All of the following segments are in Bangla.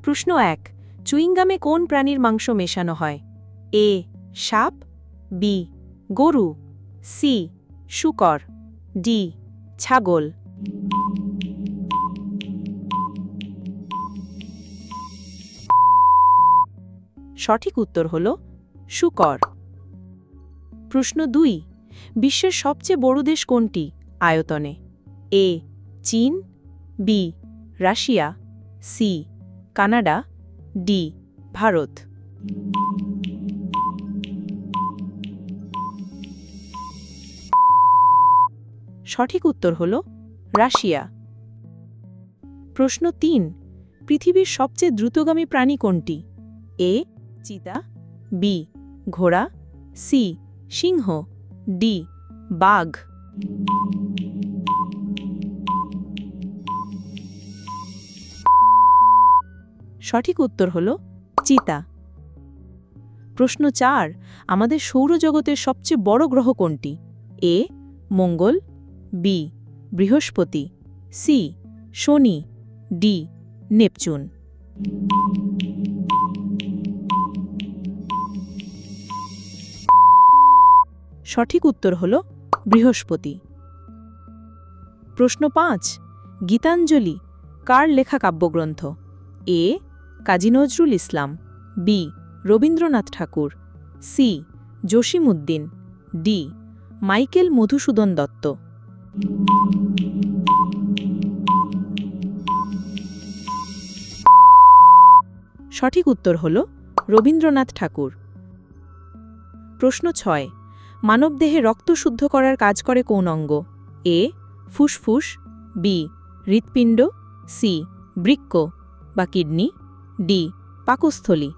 প্রশ্ন ১ চুইংগামে কোন প্রাণীর মাংস মেশানো হয়? এ সাপ, বি গরু, সি শূকর, ডি ছাগল। সঠিক উত্তর হল শূকর। প্রশ্ন ২ বিশ্বের সবচেয়ে বড় দেশ কোনটি আয়তনে? এ চীন, বি রাশিয়া, সি কানাডা, ডি ভারত। সঠিক উত্তর হল রাশিয়া। প্রশ্ন ৩ পৃথিবীর সবচেয়ে দ্রুতগামী প্রাণী কোনটি? এ চিতা, বি ঘোড়া, সি সিংহ, ডি বাঘ। সঠিক উত্তর হল চিতা। প্রশ্ন ৪ আমাদের সৌরজগতের সবচেয়ে বড় গ্রহ কোনটি? এ মঙ্গল, বি বৃহস্পতি, সি শনি, ডি নেপচুন। সঠিক উত্তর হল বৃহস্পতি। প্রশ্ন ৫ গীতাঞ্জলি কার লেখা কাব্যগ্রন্থ? A Kazi Nazrul Islam, B Rabindranath Tagore, C Jasimuddin, D Michael Madhusudan Dutta. সঠিক উত্তর হল রবীন্দ্রনাথ ঠাকুর। প্রশ্ন ৬ মানবদেহে রক্ত শুদ্ধ করার কাজ করে কোন অঙ্গ? এ ফুসফুস, বি হৃৎপিণ্ড, সি বৃক্ক বা কিডনি, ডি পাকস্থলী।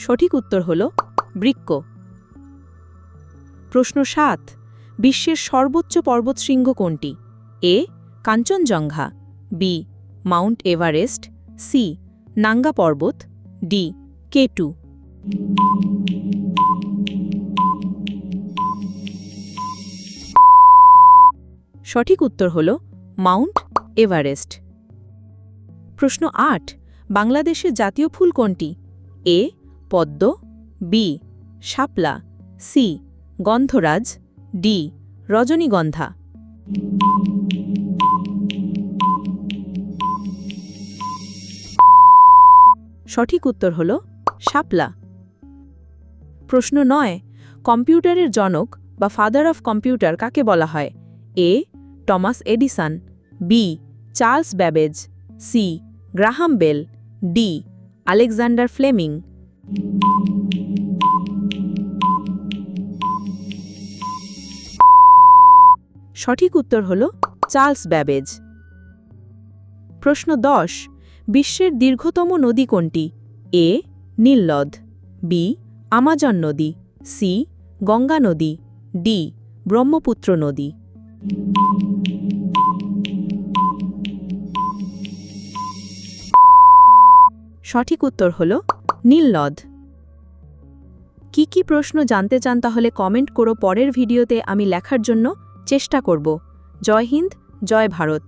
সঠিক উত্তর হল বৃক্ক। প্রশ্ন ৭ বিশ্বের সর্বোচ্চ পর্বতশৃঙ্গ কোনটি? A Kanchenjunga, B Mount Everest, C Nanga Parbat, D K2। সঠিক উত্তর হল মাউন্ট এভারেস্ট। প্রশ্ন ৮ বাংলাদেশের জাতীয় ফুল কোনটি? এ পদ্ম, বি শাপলা, সি গন্ধরাজ, ডি রজনীগন্ধা। সঠিক উত্তর হল শাপলা। প্রশ্ন ৯ কম্পিউটারের জনক বা ফাদার অফ কম্পিউটার কাকে বলা হয়? A Thomas Edison, B Charles Babbage, C Graham Bell, D Alexander Fleming. সঠিক উত্তর হল চার্লস ব্যাবেজ। প্রশ্ন ১০ বিশ্বের দীর্ঘতম নদী কোনটি? এ নীলনদ, বি আমাজন নদী, সি গঙ্গা নদী, ডি ব্রহ্মপুত্র নদী। সঠিক উত্তর হল নীলনদ। কি প্রশ্ন জানতে চান তাহলে কমেন্ট করো, পরের ভিডিওতে আমি লেখার জন্য চেষ্টা করব। জয় হিন্দ, জয় ভারত।